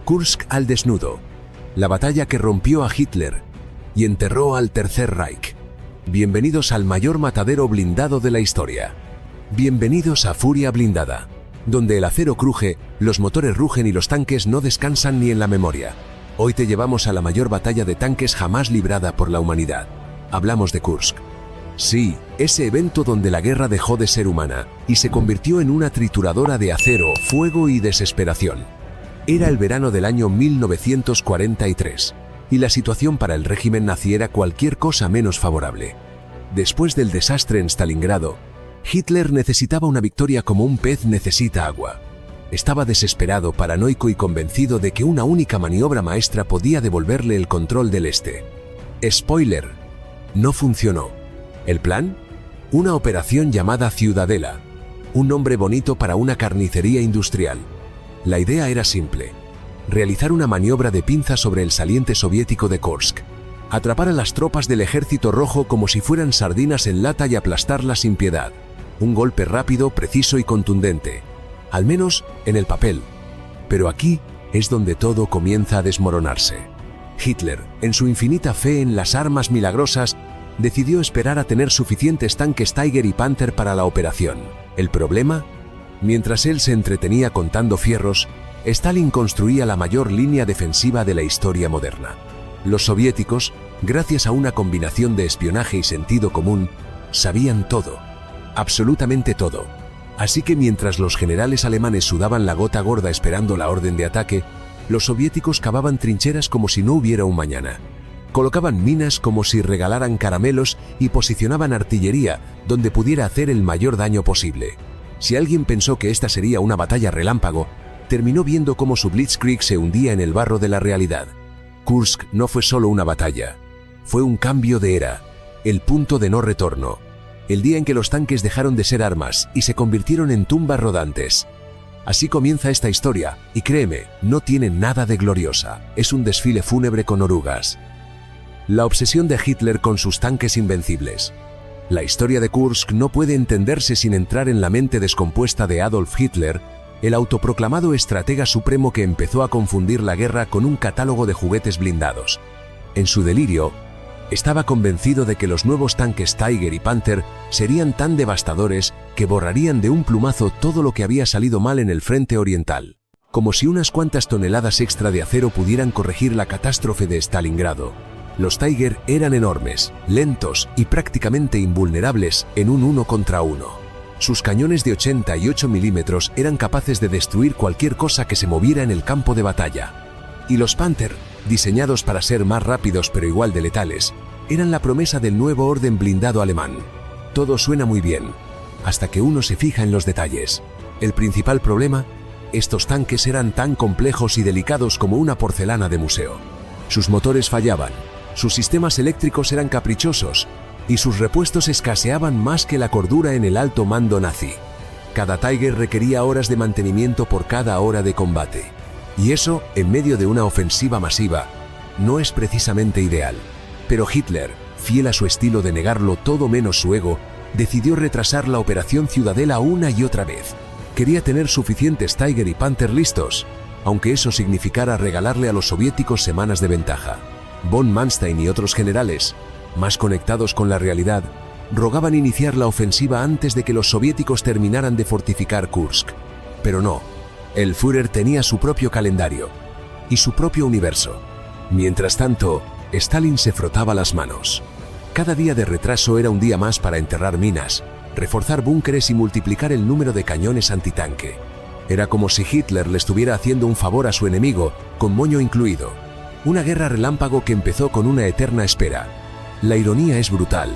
Kursk al desnudo. La batalla que rompió a Hitler y enterró al Tercer Reich. Bienvenidos al mayor matadero blindado de la historia. Bienvenidos a Furia Blindada, donde el acero cruje, los motores rugen y los tanques no descansan ni en la memoria. Hoy te llevamos a la mayor batalla de tanques jamás librada por la humanidad. Hablamos de Kursk. Sí, ese evento donde la guerra dejó de ser humana y se convirtió en una trituradora de acero, fuego y desesperación. Era el verano del año 1943, y la situación para el régimen nazi era cualquier cosa menos favorable. Después del desastre en Stalingrado, Hitler necesitaba una victoria como un pez necesita agua. Estaba desesperado, paranoico y convencido de que una única maniobra maestra podía devolverle el control del este. Spoiler: no funcionó. ¿El plan? Una operación llamada Ciudadela, un nombre bonito para una carnicería industrial. La idea era simple: realizar una maniobra de pinza sobre el saliente soviético de Kursk, atrapar a las tropas del Ejército Rojo como si fueran sardinas en lata y aplastarlas sin piedad. Un golpe rápido, preciso y contundente, al menos en el papel. Pero aquí es donde todo comienza a desmoronarse. Hitler, en su infinita fe en las armas milagrosas, decidió esperar a tener suficientes tanques Tiger y Panther para la operación. ¿El problema? Mientras él se entretenía contando fierros, Stalin construía la mayor línea defensiva de la historia moderna. Los soviéticos, gracias a una combinación de espionaje y sentido común, sabían todo, absolutamente todo. Así que mientras los generales alemanes sudaban la gota gorda esperando la orden de ataque, los soviéticos cavaban trincheras como si no hubiera un mañana. Colocaban minas como si regalaran caramelos y posicionaban artillería donde pudiera hacer el mayor daño posible. Si alguien pensó que esta sería una batalla relámpago, terminó viendo cómo su Blitzkrieg se hundía en el barro de la realidad. Kursk no fue solo una batalla, fue un cambio de era, el punto de no retorno, el día en que los tanques dejaron de ser armas y se convirtieron en tumbas rodantes. Así comienza esta historia, y créeme, no tiene nada de gloriosa, es un desfile fúnebre con orugas. La obsesión de Hitler con sus tanques invencibles. La historia de Kursk no puede entenderse sin entrar en la mente descompuesta de Adolf Hitler, el autoproclamado estratega supremo que empezó a confundir la guerra con un catálogo de juguetes blindados. En su delirio, estaba convencido de que los nuevos tanques Tiger y Panther serían tan devastadores que borrarían de un plumazo todo lo que había salido mal en el frente oriental. Como si unas cuantas toneladas extra de acero pudieran corregir la catástrofe de Stalingrado. Los Tiger eran enormes, lentos y prácticamente invulnerables en un 1 contra 1. Sus cañones de 88 milímetros eran capaces de destruir cualquier cosa que se moviera en el campo de batalla. Y los Panther, diseñados para ser más rápidos pero igual de letales, eran la promesa del nuevo orden blindado alemán. Todo suena muy bien, hasta que uno se fija en los detalles. El principal problema: estos tanques eran tan complejos y delicados como una porcelana de museo. Sus motores fallaban, sus sistemas eléctricos eran caprichosos y sus repuestos escaseaban más que la cordura en el alto mando nazi. Cada Tiger requería horas de mantenimiento por cada hora de combate. Y eso, en medio de una ofensiva masiva, no es precisamente ideal. Pero Hitler, fiel a su estilo de negarlo todo menos su ego, decidió retrasar la operación Ciudadela una y otra vez. Quería tener suficientes Tiger y Panther listos, aunque eso significara regalarle a los soviéticos semanas de ventaja. Von Manstein y otros generales, más conectados con la realidad, rogaban iniciar la ofensiva antes de que los soviéticos terminaran de fortificar Kursk. Pero no, el Führer tenía su propio calendario y su propio universo. Mientras tanto, Stalin se frotaba las manos. Cada día de retraso era un día más para enterrar minas, reforzar búnkeres y multiplicar el número de cañones antitanque. Era como si Hitler le estuviera haciendo un favor a su enemigo, con moño incluido. Una guerra relámpago que empezó con una eterna espera. La ironía es brutal.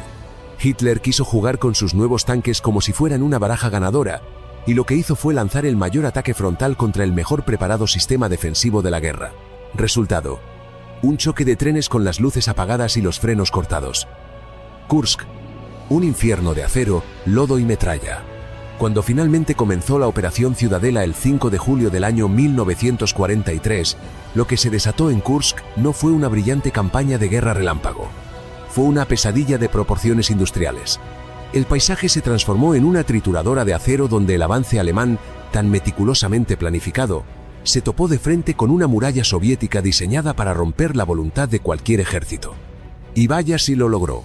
Hitler quiso jugar con sus nuevos tanques como si fueran una baraja ganadora, y lo que hizo fue lanzar el mayor ataque frontal contra el mejor preparado sistema defensivo de la guerra. Resultado: un choque de trenes con las luces apagadas y los frenos cortados. Kursk, un infierno de acero, lodo y metralla. Cuando finalmente comenzó la operación Ciudadela el 5 de julio del año 1943, lo que se desató en Kursk no fue una brillante campaña de guerra relámpago. Fue una pesadilla de proporciones industriales. El paisaje se transformó en una trituradora de acero donde el avance alemán, tan meticulosamente planificado, se topó de frente con una muralla soviética diseñada para romper la voluntad de cualquier ejército. Y vaya si lo logró.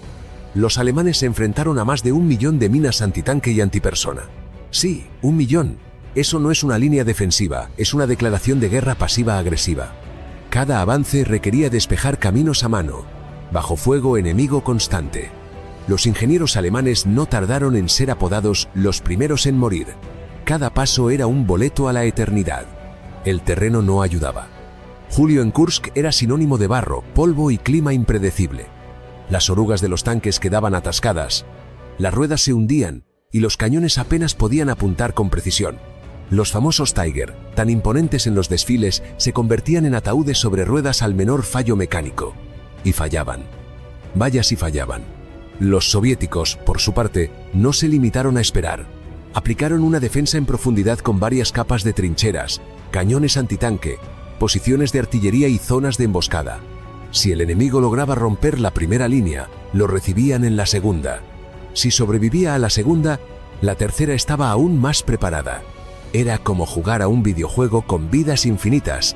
Los alemanes se enfrentaron a más de 1 millón de minas antitanque y antipersona. Sí, 1 millón. Eso no es una línea defensiva, es una declaración de guerra pasiva-agresiva. Cada avance requería despejar caminos a mano, bajo fuego enemigo constante. Los ingenieros alemanes no tardaron en ser apodados los primeros en morir. Cada paso era un boleto a la eternidad. El terreno no ayudaba. Julio en Kursk era sinónimo de barro, polvo y clima impredecible. Las orugas de los tanques quedaban atascadas, las ruedas se hundían y los cañones apenas podían apuntar con precisión. Los famosos Tiger, tan imponentes en los desfiles, se convertían en ataúdes sobre ruedas al menor fallo mecánico. Y fallaban. Vaya si fallaban. Los soviéticos, por su parte, no se limitaron a esperar. Aplicaron una defensa en profundidad con varias capas de trincheras, cañones antitanque, posiciones de artillería y zonas de emboscada. Si el enemigo lograba romper la primera línea, lo recibían en la segunda. Si sobrevivía a la segunda, la tercera estaba aún más preparada. Era como jugar a un videojuego con vidas infinitas,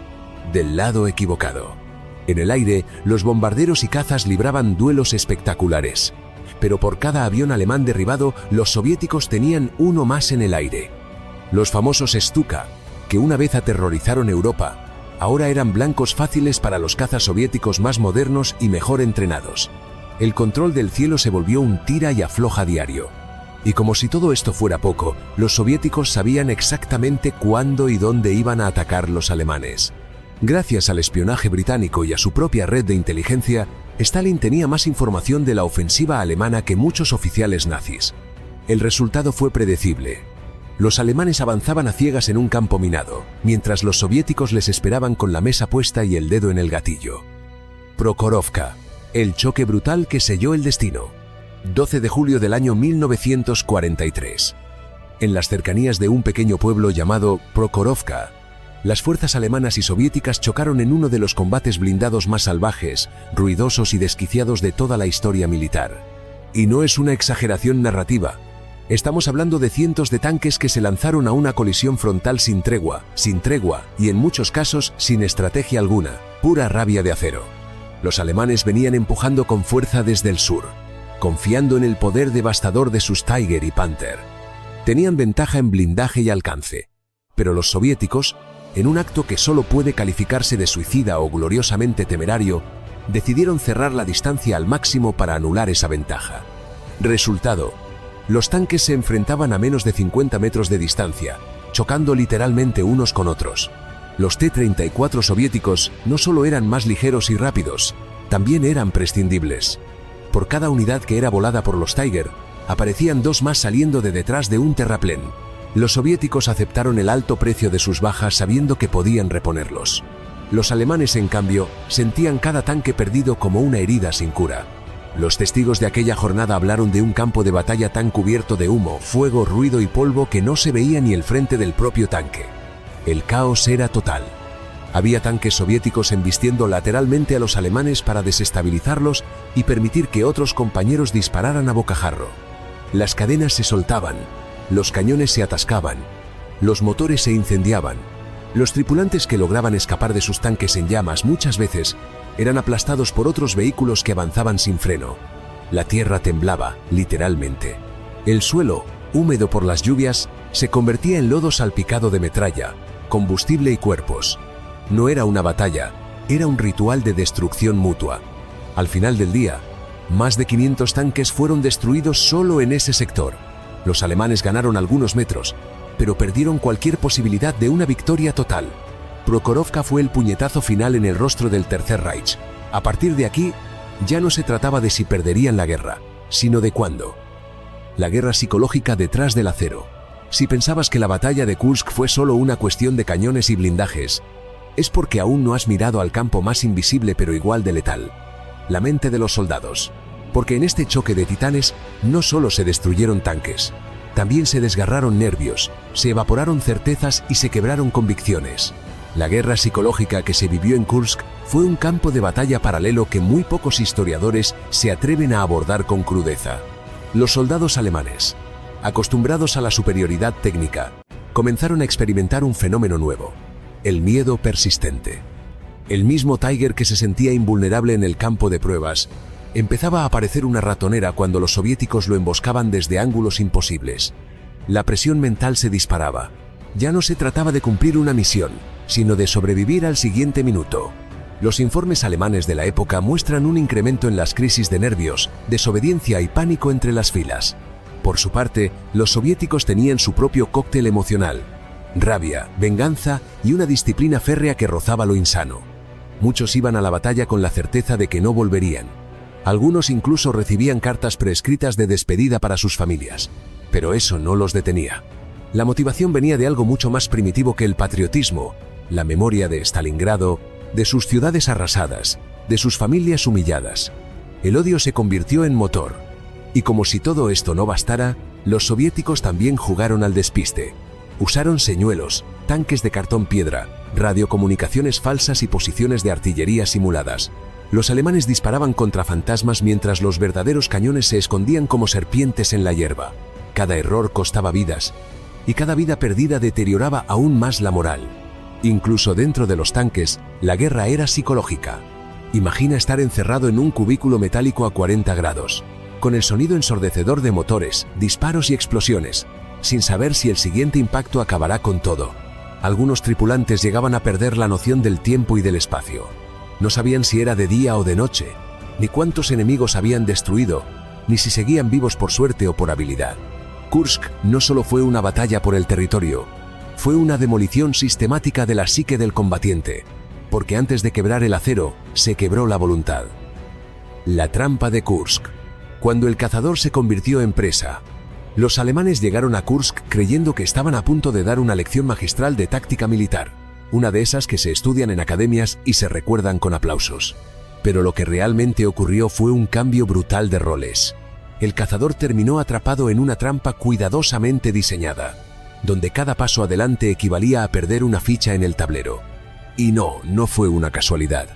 del lado equivocado. En el aire, los bombarderos y cazas libraban duelos espectaculares. Pero por cada avión alemán derribado, los soviéticos tenían uno más en el aire. Los famosos Stuka, que una vez aterrorizaron Europa, ahora eran blancos fáciles para los cazas soviéticos más modernos y mejor entrenados. El control del cielo se volvió un tira y afloja diario. Y como si todo esto fuera poco, los soviéticos sabían exactamente cuándo y dónde iban a atacar los alemanes. Gracias al espionaje británico y a su propia red de inteligencia, Stalin tenía más información de la ofensiva alemana que muchos oficiales nazis. El resultado fue predecible. Los alemanes avanzaban a ciegas en un campo minado, mientras los soviéticos les esperaban con la mesa puesta y el dedo en el gatillo. Prokhorovka, el choque brutal que selló el destino. 12 de julio del año 1943. En las cercanías de un pequeño pueblo llamado Prokhorovka, las fuerzas alemanas y soviéticas chocaron en uno de los combates blindados más salvajes, ruidosos y desquiciados de toda la historia militar. Y no es una exageración narrativa. Estamos hablando de cientos de tanques que se lanzaron a una colisión frontal sin tregua y en muchos casos sin estrategia alguna, pura rabia de acero. Los alemanes venían empujando con fuerza desde el sur, confiando en el poder devastador de sus Tiger y Panther. Tenían ventaja en blindaje y alcance, pero los soviéticos, en un acto que solo puede calificarse de suicida o gloriosamente temerario, decidieron cerrar la distancia al máximo para anular esa ventaja. Resultado: los tanques se enfrentaban a menos de 50 metros de distancia, chocando literalmente unos con otros. Los T-34 soviéticos no solo eran más ligeros y rápidos, también eran prescindibles. Por cada unidad que era volada por los Tiger, aparecían dos más saliendo de detrás de un terraplén. Los soviéticos aceptaron el alto precio de sus bajas sabiendo que podían reponerlos. Los alemanes, en cambio, sentían cada tanque perdido como una herida sin cura. Los testigos de aquella jornada hablaron de un campo de batalla tan cubierto de humo, fuego, ruido y polvo que no se veía ni el frente del propio tanque. El caos era total. Había tanques soviéticos embistiendo lateralmente a los alemanes para desestabilizarlos y permitir que otros compañeros dispararan a bocajarro. Las cadenas se soltaban, los cañones se atascaban, los motores se incendiaban. Los tripulantes que lograban escapar de sus tanques en llamas muchas veces eran aplastados por otros vehículos que avanzaban sin freno. La tierra temblaba, literalmente. El suelo, húmedo por las lluvias, se convertía en lodo salpicado de metralla, combustible y cuerpos. No era una batalla, era un ritual de destrucción mutua. Al final del día, más de 500 tanques fueron destruidos solo en ese sector. Los alemanes ganaron algunos metros, pero perdieron cualquier posibilidad de una victoria total. Prokhorovka fue el puñetazo final en el rostro del Tercer Reich. A partir de aquí, ya no se trataba de si perderían la guerra, sino de cuándo. La guerra psicológica detrás del acero. Si pensabas que la batalla de Kursk fue solo una cuestión de cañones y blindajes, es porque aún no has mirado al campo más invisible pero igual de letal, la mente de los soldados. Porque en este choque de titanes no solo se destruyeron tanques, también se desgarraron nervios, se evaporaron certezas y se quebraron convicciones. La guerra psicológica que se vivió en Kursk fue un campo de batalla paralelo que muy pocos historiadores se atreven a abordar con crudeza. Los soldados alemanes, acostumbrados a la superioridad técnica, comenzaron a experimentar un fenómeno nuevo. el miedo persistente. El mismo Tiger que se sentía invulnerable en el campo de pruebas, empezaba a parecer una ratonera cuando los soviéticos lo emboscaban desde ángulos imposibles. La presión mental se disparaba. Ya no se trataba de cumplir una misión, sino de sobrevivir al siguiente minuto. Los informes alemanes de la época muestran un incremento en las crisis de nervios, desobediencia y pánico entre las filas. Por su parte, los soviéticos tenían su propio cóctel emocional: rabia, venganza y una disciplina férrea que rozaba lo insano. Muchos iban a la batalla con la certeza de que no volverían. Algunos incluso recibían cartas preescritas de despedida para sus familias. Pero eso no los detenía. La motivación venía de algo mucho más primitivo que el patriotismo: la memoria de Stalingrado, de sus ciudades arrasadas, de sus familias humilladas. El odio se convirtió en motor. Y como si todo esto no bastara, los soviéticos también jugaron al despiste. Usaron señuelos, tanques de cartón piedra, radiocomunicaciones falsas y posiciones de artillería simuladas. Los alemanes disparaban contra fantasmas mientras los verdaderos cañones se escondían como serpientes en la hierba. Cada error costaba vidas, y cada vida perdida deterioraba aún más la moral. Incluso dentro de los tanques, la guerra era psicológica. Imagina estar encerrado en un cubículo metálico a 40 grados, con el sonido ensordecedor de motores, disparos y explosiones, sin saber si el siguiente impacto acabará con todo. Algunos tripulantes llegaban a perder la noción del tiempo y del espacio. No sabían si era de día o de noche, ni cuántos enemigos habían destruido, ni si seguían vivos por suerte o por habilidad. Kursk no solo fue una batalla por el territorio, fue una demolición sistemática de la psique del combatiente, porque antes de quebrar el acero, se quebró la voluntad. La trampa de Kursk. Cuando el cazador se convirtió en presa, los alemanes llegaron a Kursk creyendo que estaban a punto de dar una lección magistral de táctica militar, una de esas que se estudian en academias y se recuerdan con aplausos. Pero lo que realmente ocurrió fue un cambio brutal de roles. El cazador terminó atrapado en una trampa cuidadosamente diseñada, donde cada paso adelante equivalía a perder una ficha en el tablero. Y no fue una casualidad.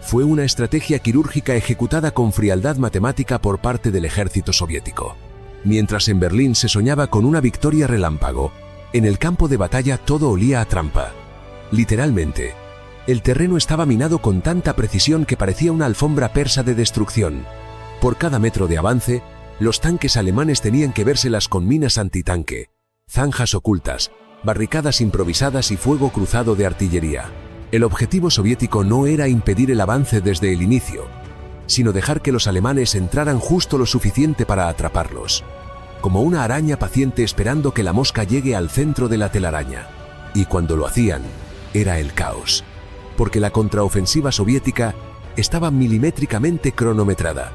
Fue una estrategia quirúrgica ejecutada con frialdad matemática por parte del ejército soviético. Mientras en Berlín se soñaba con una victoria relámpago, en el campo de batalla todo olía a trampa. Literalmente, el terreno estaba minado con tanta precisión que parecía una alfombra persa de destrucción. Por cada metro de avance, los tanques alemanes tenían que vérselas con minas antitanque, zanjas ocultas, barricadas improvisadas y fuego cruzado de artillería. El objetivo soviético no era impedir el avance desde el inicio, sino dejar que los alemanes entraran justo lo suficiente para atraparlos, como una araña paciente esperando que la mosca llegue al centro de la telaraña. Y cuando lo hacían, era el caos, porque la contraofensiva soviética estaba milimétricamente cronometrada.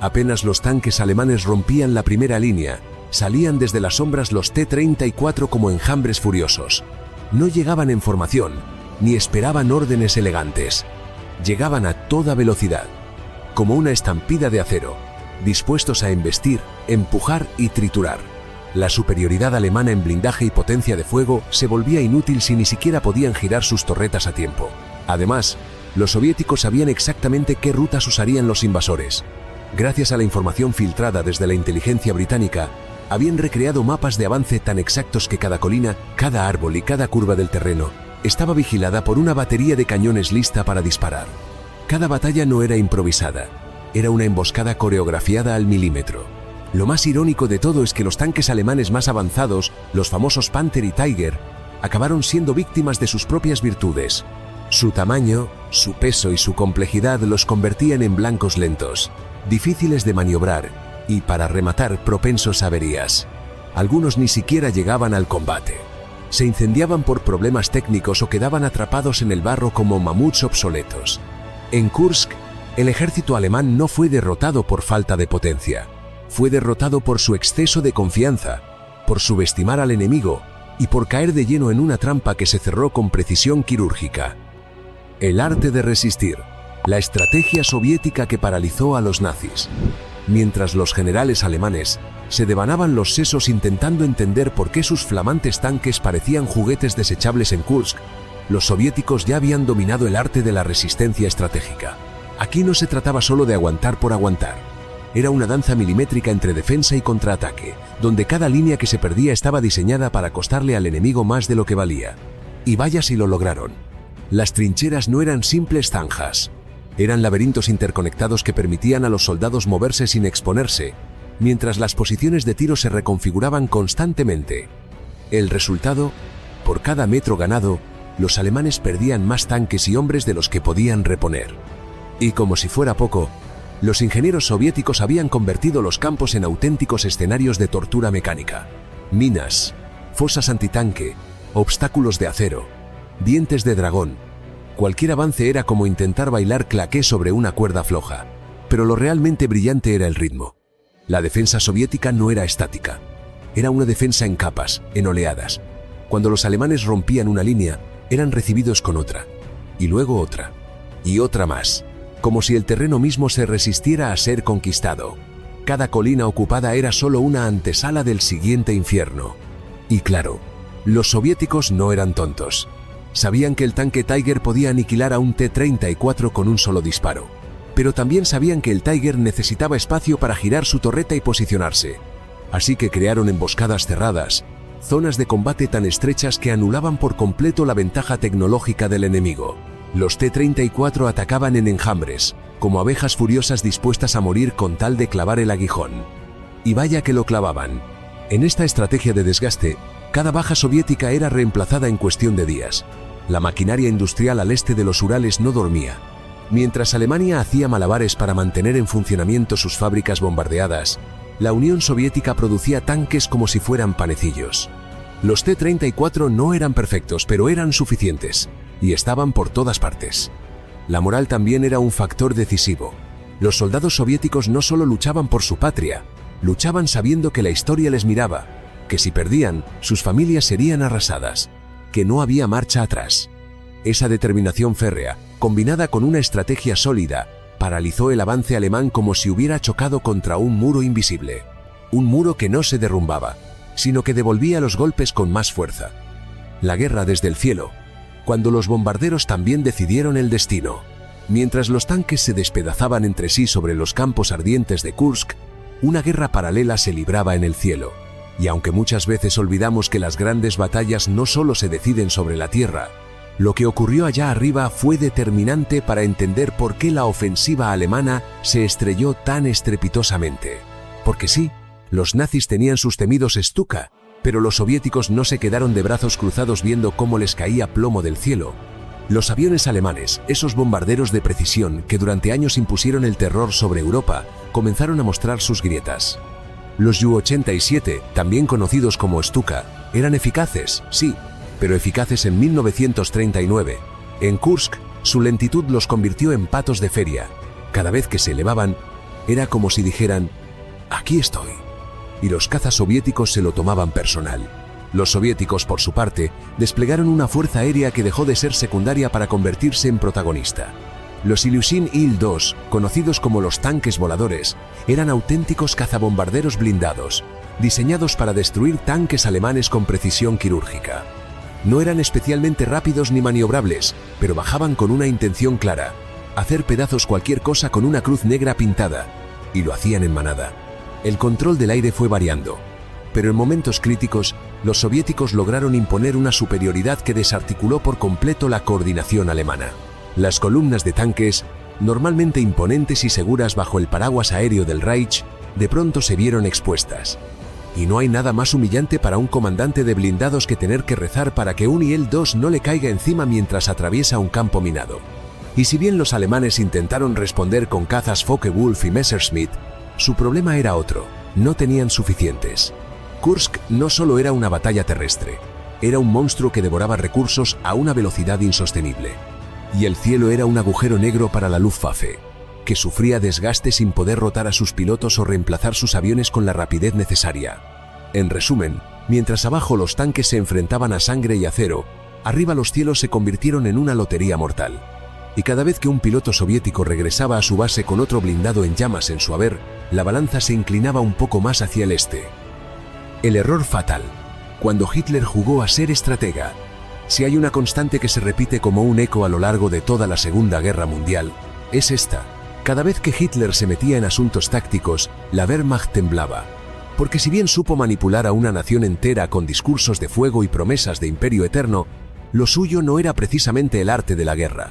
Apenas los tanques alemanes rompían la primera línea, salían desde las sombras los T-34 como enjambres furiosos. No llegaban en formación, ni esperaban órdenes elegantes. Llegaban a toda velocidad, como una estampida de acero, dispuestos a embestir, empujar y triturar. La superioridad alemana en blindaje y potencia de fuego se volvía inútil si ni siquiera podían girar sus torretas a tiempo. Además, los soviéticos sabían exactamente qué rutas usarían los invasores. Gracias a la información filtrada desde la inteligencia británica, habían recreado mapas de avance tan exactos que cada colina, cada árbol y cada curva del terreno estaba vigilada por una batería de cañones lista para disparar. Cada batalla no era improvisada, era una emboscada coreografiada al milímetro. Lo más irónico de todo es que los tanques alemanes más avanzados, los famosos Panther y Tiger, acabaron siendo víctimas de sus propias virtudes. Su tamaño, su peso y su complejidad los convertían en blancos lentos, difíciles de maniobrar y, para rematar, propensos a averías. Algunos ni siquiera llegaban al combate. Se incendiaban por problemas técnicos o quedaban atrapados en el barro como mamuts obsoletos. En Kursk, el ejército alemán no fue derrotado por falta de potencia. Fue derrotado por su exceso de confianza, por subestimar al enemigo y por caer de lleno en una trampa que se cerró con precisión quirúrgica. El arte de resistir, la estrategia soviética que paralizó a los nazis. Mientras los generales alemanes se devanaban los sesos intentando entender por qué sus flamantes tanques parecían juguetes desechables en Kursk, los soviéticos ya habían dominado el arte de la resistencia estratégica. Aquí no se trataba solo de aguantar por aguantar. Era una danza milimétrica entre defensa y contraataque, donde cada línea que se perdía estaba diseñada para costarle al enemigo más de lo que valía. Y vaya si lo lograron. Las trincheras no eran simples zanjas. Eran laberintos interconectados que permitían a los soldados moverse sin exponerse, mientras las posiciones de tiro se reconfiguraban constantemente. El resultado: por cada metro ganado, los alemanes perdían más tanques y hombres de los que podían reponer. Y como si fuera poco, los ingenieros soviéticos habían convertido los campos en auténticos escenarios de tortura mecánica. Minas, fosas antitanque, obstáculos de acero, dientes de dragón. Cualquier avance era como intentar bailar claqué sobre una cuerda floja. Pero lo realmente brillante era el ritmo. La defensa soviética no era estática. Era una defensa en capas, en oleadas. Cuando los alemanes rompían una línea, eran recibidos con otra, y luego otra, y otra más, como si el terreno mismo se resistiera a ser conquistado. Cada colina ocupada era solo una antesala del siguiente infierno. Y claro, los soviéticos no eran tontos. Sabían que el tanque Tiger podía aniquilar a un T-34 con un solo disparo. Pero también sabían que el Tiger necesitaba espacio para girar su torreta y posicionarse. Así que crearon emboscadas cerradas, zonas de combate tan estrechas que anulaban por completo la ventaja tecnológica del enemigo. Los T-34 atacaban en enjambres, como abejas furiosas dispuestas a morir con tal de clavar el aguijón. Y vaya que lo clavaban. En esta estrategia de desgaste, cada baja soviética era reemplazada en cuestión de días. La maquinaria industrial al este de los Urales no dormía. Mientras Alemania hacía malabares para mantener en funcionamiento sus fábricas bombardeadas, la Unión Soviética producía tanques como si fueran panecillos. Los T-34 no eran perfectos, pero eran suficientes, y estaban por todas partes. La moral también era un factor decisivo. Los soldados soviéticos no solo luchaban por su patria, luchaban sabiendo que la historia les miraba, que si perdían, sus familias serían arrasadas, que no había marcha atrás. Esa determinación férrea, combinada con una estrategia sólida, paralizó el avance alemán como si hubiera chocado contra un muro invisible. Un muro que no se derrumbaba, sino que devolvía los golpes con más fuerza. La guerra desde el cielo, cuando los bombarderos también decidieron el destino. Mientras los tanques se despedazaban entre sí sobre los campos ardientes de Kursk, una guerra paralela se libraba en el cielo. Y aunque muchas veces olvidamos que las grandes batallas no solo se deciden sobre la tierra, lo que ocurrió allá arriba fue determinante para entender por qué la ofensiva alemana se estrelló tan estrepitosamente. Porque sí, los nazis tenían sus temidos Stuka, pero los soviéticos no se quedaron de brazos cruzados viendo cómo les caía plomo del cielo. Los aviones alemanes, esos bombarderos de precisión que durante años impusieron el terror sobre Europa, comenzaron a mostrar sus grietas. Los Ju-87, también conocidos como Stuka, eran eficaces, sí, pero eficaces en 1939. En Kursk, su lentitud los convirtió en patos de feria. Cada vez que se elevaban, era como si dijeran: «Aquí estoy». Y los cazas soviéticos se lo tomaban personal. Los soviéticos, por su parte, desplegaron una fuerza aérea que dejó de ser secundaria para convertirse en protagonista. Los Ilyushin Il-2, conocidos como los tanques voladores, eran auténticos cazabombarderos blindados, diseñados para destruir tanques alemanes con precisión quirúrgica. No eran especialmente rápidos ni maniobrables, pero bajaban con una intención clara: hacer pedazos cualquier cosa con una cruz negra pintada, y lo hacían en manada. El control del aire fue variando, pero en momentos críticos, los soviéticos lograron imponer una superioridad que desarticuló por completo la coordinación alemana. Las columnas de tanques, normalmente imponentes y seguras bajo el paraguas aéreo del Reich, de pronto se vieron expuestas. Y no hay nada más humillante para un comandante de blindados que tener que rezar para que un IL-2 no le caiga encima mientras atraviesa un campo minado. Y si bien los alemanes intentaron responder con cazas Focke-Wulf y Messerschmitt, su problema era otro: no tenían suficientes. Kursk no solo era una batalla terrestre, era un monstruo que devoraba recursos a una velocidad insostenible. Y el cielo era un agujero negro para la Luftwaffe, que sufría desgaste sin poder rotar a sus pilotos o reemplazar sus aviones con la rapidez necesaria. En resumen, mientras abajo los tanques se enfrentaban a sangre y acero, arriba los cielos se convirtieron en una lotería mortal. Y cada vez que un piloto soviético regresaba a su base con otro blindado en llamas en su haber, la balanza se inclinaba un poco más hacia el este. El error fatal. Cuando Hitler jugó a ser estratega. Si hay una constante que se repite como un eco a lo largo de toda la Segunda Guerra Mundial, es esta: cada vez que Hitler se metía en asuntos tácticos, la Wehrmacht temblaba. Porque si bien supo manipular a una nación entera con discursos de fuego y promesas de imperio eterno, Lo suyo no era precisamente el arte de la guerra.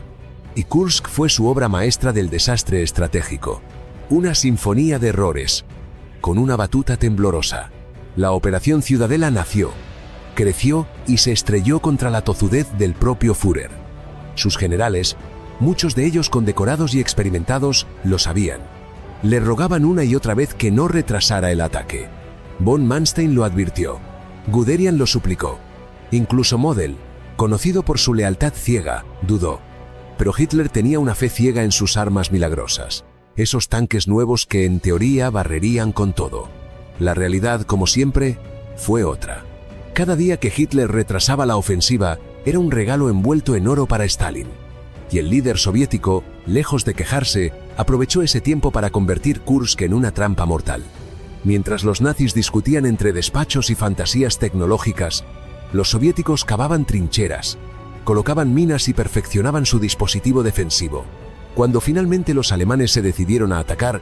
Y Kursk fue su obra maestra del desastre estratégico. Una sinfonía de errores, con una batuta temblorosa. La Operación Ciudadela nació, creció y se estrelló contra la tozudez del propio Führer. Sus generales, muchos de ellos condecorados y experimentados, lo sabían. Le rogaban una y otra vez que no retrasara el ataque. Von Manstein lo advirtió. Guderian lo suplicó. Incluso Model, conocido por su lealtad ciega, dudó. Pero Hitler tenía una fe ciega en sus armas milagrosas. Esos tanques nuevos que en teoría barrerían con todo. La realidad, como siempre, fue otra. Cada día que Hitler retrasaba la ofensiva era un regalo envuelto en oro para Stalin. Y el líder soviético, lejos de quejarse, aprovechó ese tiempo para convertir Kursk en una trampa mortal. Mientras los nazis discutían entre despachos y fantasías tecnológicas, los soviéticos cavaban trincheras, colocaban minas y perfeccionaban su dispositivo defensivo. Cuando finalmente los alemanes se decidieron a atacar,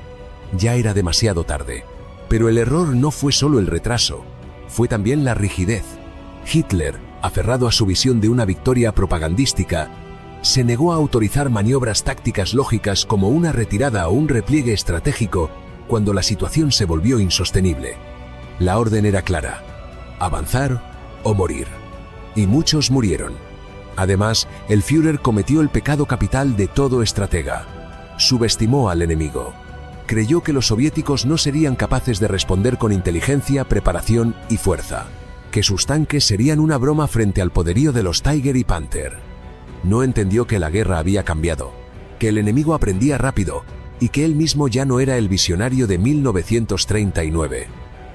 ya era demasiado tarde. Pero el error no fue solo el retraso, fue también la rigidez. Hitler, aferrado a su visión de una victoria propagandística, se negó a autorizar maniobras tácticas lógicas como una retirada o un repliegue estratégico cuando la situación se volvió insostenible. La orden era clara: avanzar o morir. Y muchos murieron. Además, el Führer cometió el pecado capital de todo estratega. Subestimó al enemigo. Creyó que los soviéticos no serían capaces de responder con inteligencia, preparación y fuerza, que sus tanques serían una broma frente al poderío de los Tiger y Panther. No entendió que la guerra había cambiado, que el enemigo aprendía rápido y que él mismo ya no era el visionario de 1939.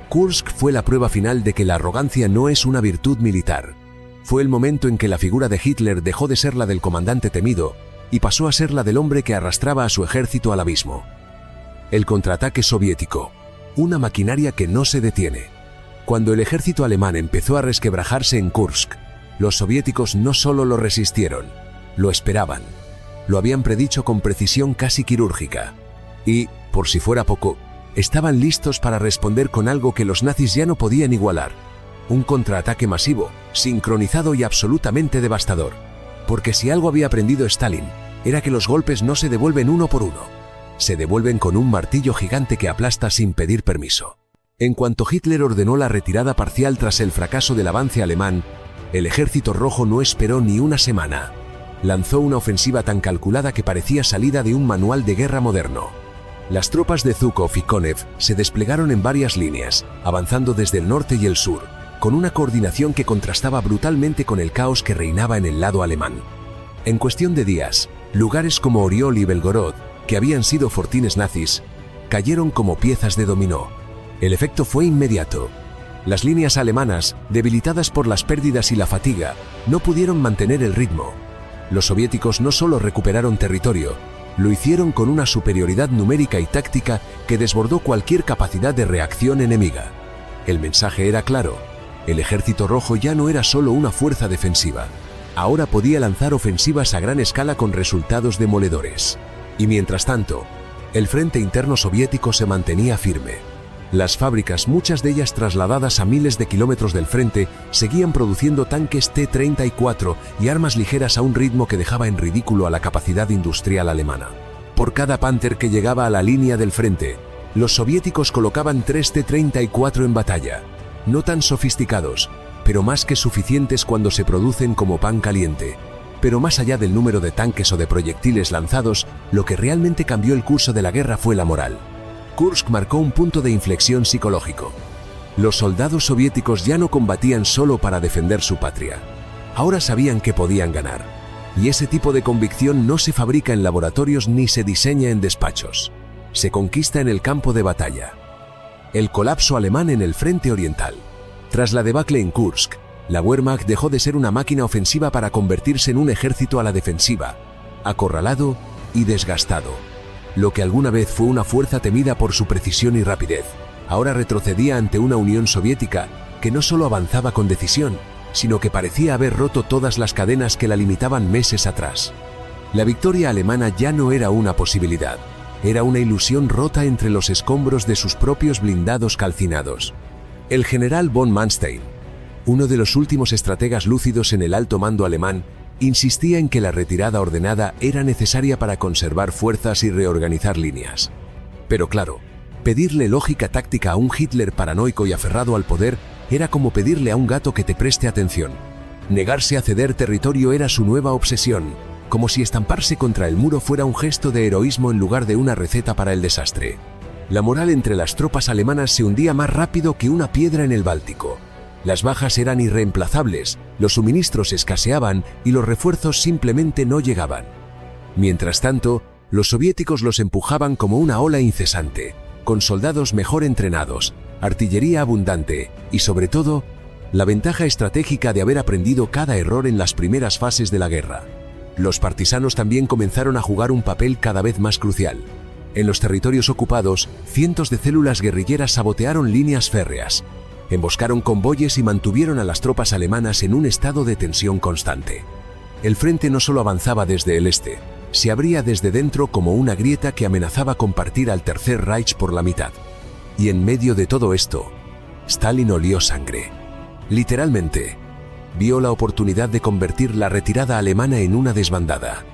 Kursk fue la prueba final de que la arrogancia no es una virtud militar. Fue el momento en que la figura de Hitler dejó de ser la del comandante temido y pasó a ser la del hombre que arrastraba a su ejército al abismo. El contraataque soviético, una maquinaria que no se detiene. Cuando el ejército alemán empezó a resquebrajarse en Kursk, los soviéticos no solo lo resistieron, lo esperaban. Lo habían predicho con precisión casi quirúrgica. Y, por si fuera poco, estaban listos para responder con algo que los nazis ya no podían igualar. Un contraataque masivo, sincronizado y absolutamente devastador. Porque si algo había aprendido Stalin, era que los golpes no se devuelven uno por uno. Se devuelven con un martillo gigante que aplasta sin pedir permiso. En cuanto Hitler ordenó la retirada parcial tras el fracaso del avance alemán, el Ejército Rojo no esperó ni una semana. Lanzó una ofensiva tan calculada que parecía salida de un manual de guerra moderno. Las tropas de Zhukov y Konev se desplegaron en varias líneas, avanzando desde el norte y el sur, con una coordinación que contrastaba brutalmente con el caos que reinaba en el lado alemán. En cuestión de días, lugares como Oriol y Belgorod, que habían sido fortines nazis, cayeron como piezas de dominó. El efecto fue inmediato. Las líneas alemanas, debilitadas por las pérdidas y la fatiga, no pudieron mantener el ritmo. Los soviéticos no solo recuperaron territorio, lo hicieron con una superioridad numérica y táctica que desbordó cualquier capacidad de reacción enemiga. El mensaje era claro: el Ejército Rojo ya no era solo una fuerza defensiva. Ahora podía lanzar ofensivas a gran escala con resultados demoledores. Y mientras tanto, el frente interno soviético se mantenía firme. Las fábricas, muchas de ellas trasladadas a miles de kilómetros del frente, seguían produciendo tanques T-34 y armas ligeras a un ritmo que dejaba en ridículo a la capacidad industrial alemana. Por cada Panther que llegaba a la línea del frente, los soviéticos colocaban 3 T-34 en batalla. No tan sofisticados, pero más que suficientes cuando se producen como pan caliente. Pero más allá del número de tanques o de proyectiles lanzados, lo que realmente cambió el curso de la guerra fue la moral. Kursk marcó un punto de inflexión psicológico. Los soldados soviéticos ya no combatían solo para defender su patria. Ahora sabían que podían ganar. Y ese tipo de convicción no se fabrica en laboratorios ni se diseña en despachos. Se conquista en el campo de batalla. El colapso alemán en el frente oriental. Tras la debacle en Kursk, la Wehrmacht dejó de ser una máquina ofensiva para convertirse en un ejército a la defensiva, acorralado y desgastado. Lo que alguna vez fue una fuerza temida por su precisión y rapidez, ahora retrocedía ante una Unión Soviética que no solo avanzaba con decisión, sino que parecía haber roto todas las cadenas que la limitaban meses atrás. La victoria alemana ya no era una posibilidad, era una ilusión rota entre los escombros de sus propios blindados calcinados. El general von Manstein, Uno de los últimos estrategas lúcidos en el alto mando alemán insistía en que la retirada ordenada era necesaria para conservar fuerzas y reorganizar líneas. Pero claro, pedirle lógica táctica a un Hitler paranoico y aferrado al poder era como pedirle a un gato que te preste atención. Negarse a ceder territorio era su nueva obsesión, como si estamparse contra el muro fuera un gesto de heroísmo en lugar de una receta para el desastre. La moral entre las tropas alemanas se hundía más rápido que una piedra en el Báltico. Las bajas eran irreemplazables, los suministros escaseaban y los refuerzos simplemente no llegaban. Mientras tanto, los soviéticos los empujaban como una ola incesante, con soldados mejor entrenados, artillería abundante y, sobre todo, la ventaja estratégica de haber aprendido cada error en las primeras fases de la guerra. Los partisanos también comenzaron a jugar un papel cada vez más crucial. En los territorios ocupados, cientos de células guerrilleras sabotearon líneas férreas, emboscaron convoyes y mantuvieron a las tropas alemanas en un estado de tensión constante. El frente no solo avanzaba desde el este, se abría desde dentro como una grieta que amenazaba con partir al Tercer Reich por la mitad. Y en medio de todo esto, Stalin olió sangre. Literalmente, vio la oportunidad de convertir la retirada alemana en una desbandada.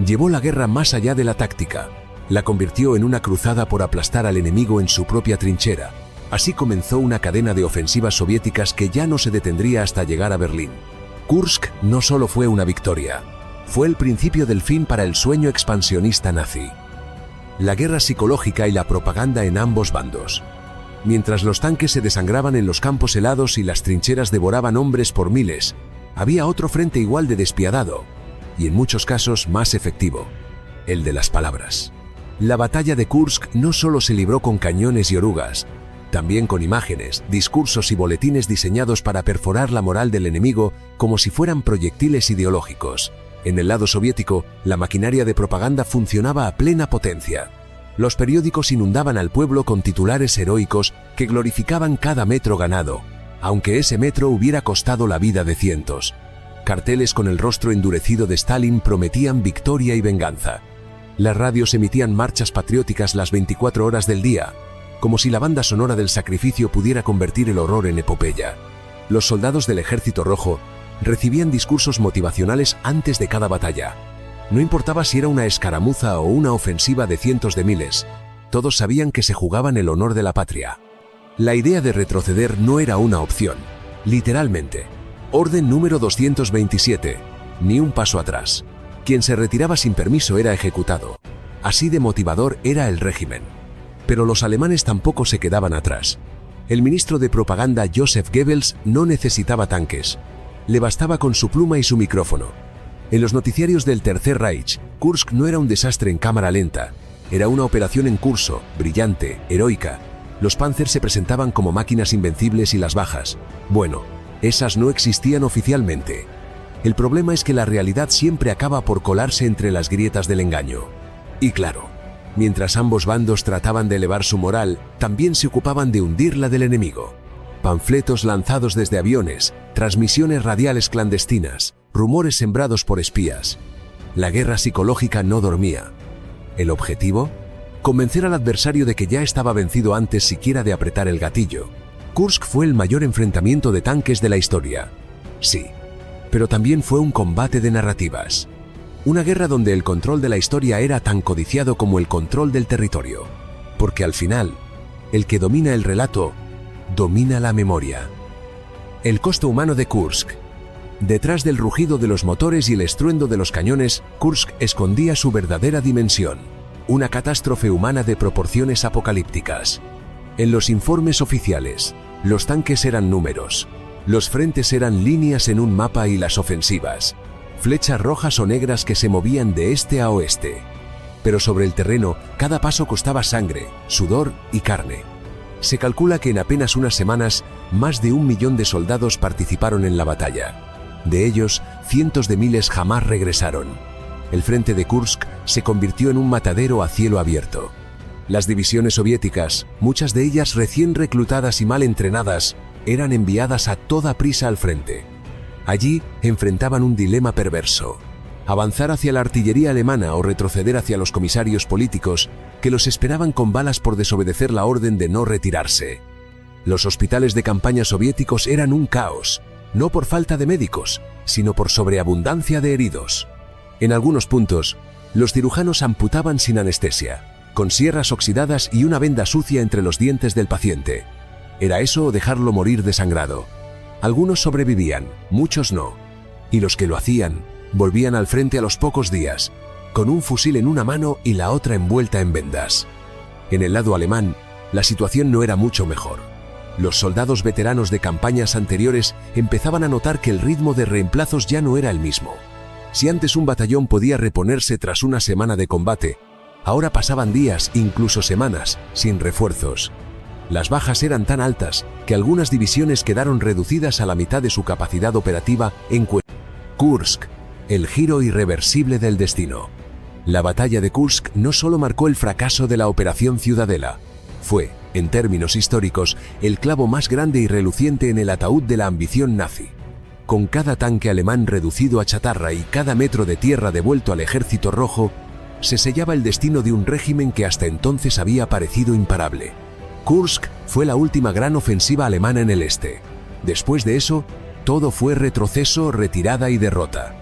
Llevó la guerra más allá de la táctica, la convirtió en una cruzada por aplastar al enemigo en su propia trinchera. Así comenzó una cadena de ofensivas soviéticas que ya no se detendría hasta llegar a Berlín. Kursk no solo fue una victoria, fue el principio del fin para el sueño expansionista nazi. La guerra psicológica y la propaganda en ambos bandos. Mientras los tanques se desangraban en los campos helados y las trincheras devoraban hombres por miles, había otro frente igual de despiadado, y en muchos casos más efectivo, el de las palabras. La batalla de Kursk no solo se libró con cañones y orugas, también con imágenes, discursos y boletines diseñados para perforar la moral del enemigo como si fueran proyectiles ideológicos. En el lado soviético, la maquinaria de propaganda funcionaba a plena potencia. Los periódicos inundaban al pueblo con titulares heroicos que glorificaban cada metro ganado, aunque ese metro hubiera costado la vida de cientos. Carteles con el rostro endurecido de Stalin prometían victoria y venganza. Las radios emitían marchas patrióticas las 24 horas del día, como si la banda sonora del sacrificio pudiera convertir el horror en epopeya. Los soldados del Ejército Rojo recibían discursos motivacionales antes de cada batalla. No importaba si era una escaramuza o una ofensiva de cientos de miles, todos sabían que se jugaban el honor de la patria. La idea de retroceder no era una opción, literalmente. Orden número 227, ni un paso atrás. Quien se retiraba sin permiso era ejecutado. Así de motivador era el régimen. Pero los alemanes tampoco se quedaban atrás. El ministro de propaganda Joseph Goebbels no necesitaba tanques. Le bastaba con su pluma y su micrófono. En los noticiarios del Tercer Reich, Kursk no era un desastre en cámara lenta. Era una operación en curso, brillante, heroica. Los Panzers se presentaban como máquinas invencibles y las bajas, bueno, esas no existían oficialmente. El problema es que la realidad siempre acaba por colarse entre las grietas del engaño. Y claro, mientras ambos bandos trataban de elevar su moral, también se ocupaban de hundir la del enemigo. Panfletos lanzados desde aviones, transmisiones radiales clandestinas, rumores sembrados por espías. La guerra psicológica no dormía. ¿El objetivo? Convencer al adversario de que ya estaba vencido antes siquiera de apretar el gatillo. Kursk fue el mayor enfrentamiento de tanques de la historia. Sí, pero también fue un combate de narrativas. Una guerra donde el control de la historia era tan codiciado como el control del territorio. Porque al final, el que domina el relato, domina la memoria. El costo humano de Kursk. Detrás del rugido de los motores y el estruendo de los cañones, Kursk escondía su verdadera dimensión, una catástrofe humana de proporciones apocalípticas. En los informes oficiales, los tanques eran números, los frentes eran líneas en un mapa y las ofensivas, flechas rojas o negras que se movían de este a oeste. Pero sobre el terreno, cada paso costaba sangre, sudor y carne. Se calcula que en apenas unas semanas, más de 1 millón de soldados participaron en la batalla. De ellos, cientos de miles jamás regresaron. El frente de Kursk se convirtió en un matadero a cielo abierto. Las divisiones soviéticas, muchas de ellas recién reclutadas y mal entrenadas, eran enviadas a toda prisa al frente. Allí enfrentaban un dilema perverso: avanzar hacia la artillería alemana o retroceder hacia los comisarios políticos que los esperaban con balas por desobedecer la orden de no retirarse. Los hospitales de campaña soviéticos eran un caos, no por falta de médicos, sino por sobreabundancia de heridos. En algunos puntos, los cirujanos amputaban sin anestesia, con sierras oxidadas y una venda sucia entre los dientes del paciente. Era eso o dejarlo morir desangrado. Algunos sobrevivían, muchos no. Y los que lo hacían, volvían al frente a los pocos días, con un fusil en una mano y la otra envuelta en vendas. En el lado alemán, la situación no era mucho mejor. Los soldados veteranos de campañas anteriores empezaban a notar que el ritmo de reemplazos ya no era el mismo. Si antes un batallón podía reponerse tras una semana de combate, ahora pasaban días, incluso semanas, sin refuerzos. Las bajas eran tan altas que algunas divisiones quedaron reducidas a la mitad de su capacidad operativa en Kursk, el giro irreversible del destino. La batalla de Kursk no solo marcó el fracaso de la Operación Ciudadela, fue, en términos históricos, el clavo más grande y reluciente en el ataúd de la ambición nazi. Con cada tanque alemán reducido a chatarra y cada metro de tierra devuelto al Ejército Rojo, se sellaba el destino de un régimen que hasta entonces había parecido imparable. Kursk fue la última gran ofensiva alemana en el este. Después de eso, todo fue retroceso, retirada y derrota.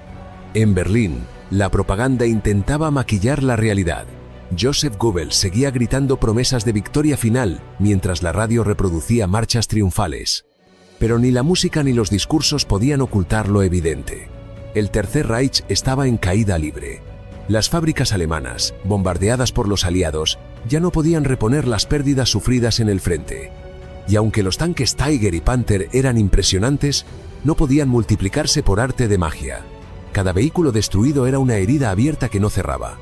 En Berlín, la propaganda intentaba maquillar la realidad. Joseph Goebbels seguía gritando promesas de victoria final mientras la radio reproducía marchas triunfales. Pero ni la música ni los discursos podían ocultar lo evidente. El Tercer Reich estaba en caída libre. Las fábricas alemanas, bombardeadas por los aliados, ya no podían reponer las pérdidas sufridas en el frente. Y aunque los tanques Tiger y Panther eran impresionantes, no podían multiplicarse por arte de magia. Cada vehículo destruido era una herida abierta que no cerraba.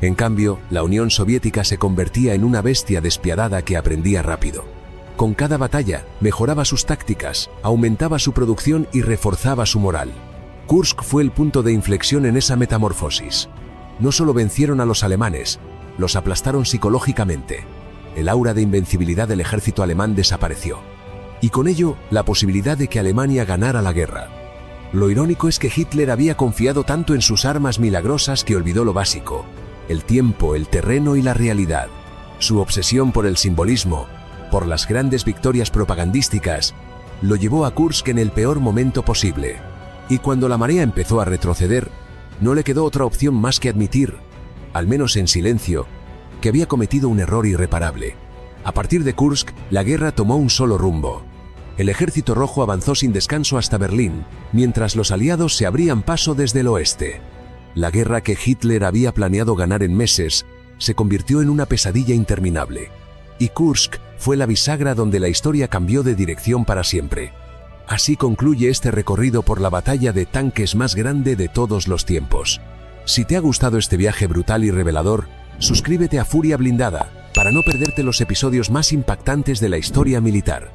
En cambio, la Unión Soviética se convertía en una bestia despiadada que aprendía rápido. Con cada batalla, mejoraba sus tácticas, aumentaba su producción y reforzaba su moral. Kursk fue el punto de inflexión en esa metamorfosis. No solo vencieron a los alemanes, los aplastaron psicológicamente. El aura de invencibilidad del ejército alemán desapareció. Y con ello, la posibilidad de que Alemania ganara la guerra. Lo irónico es que Hitler había confiado tanto en sus armas milagrosas que olvidó lo básico: el tiempo, el terreno y la realidad. Su obsesión por el simbolismo, por las grandes victorias propagandísticas, lo llevó a Kursk en el peor momento posible. Y cuando la marea empezó a retroceder, no le quedó otra opción más que admitir, al menos en silencio, que había cometido un error irreparable. A partir de Kursk, la guerra tomó un solo rumbo. El Ejército Rojo avanzó sin descanso hasta Berlín, mientras los aliados se abrían paso desde el oeste. La guerra que Hitler había planeado ganar en meses se convirtió en una pesadilla interminable. Y Kursk fue la bisagra donde la historia cambió de dirección para siempre. Así concluye este recorrido por la batalla de tanques más grande de todos los tiempos. Si te ha gustado este viaje brutal y revelador, suscríbete a Furia Blindada para no perderte los episodios más impactantes de la historia militar.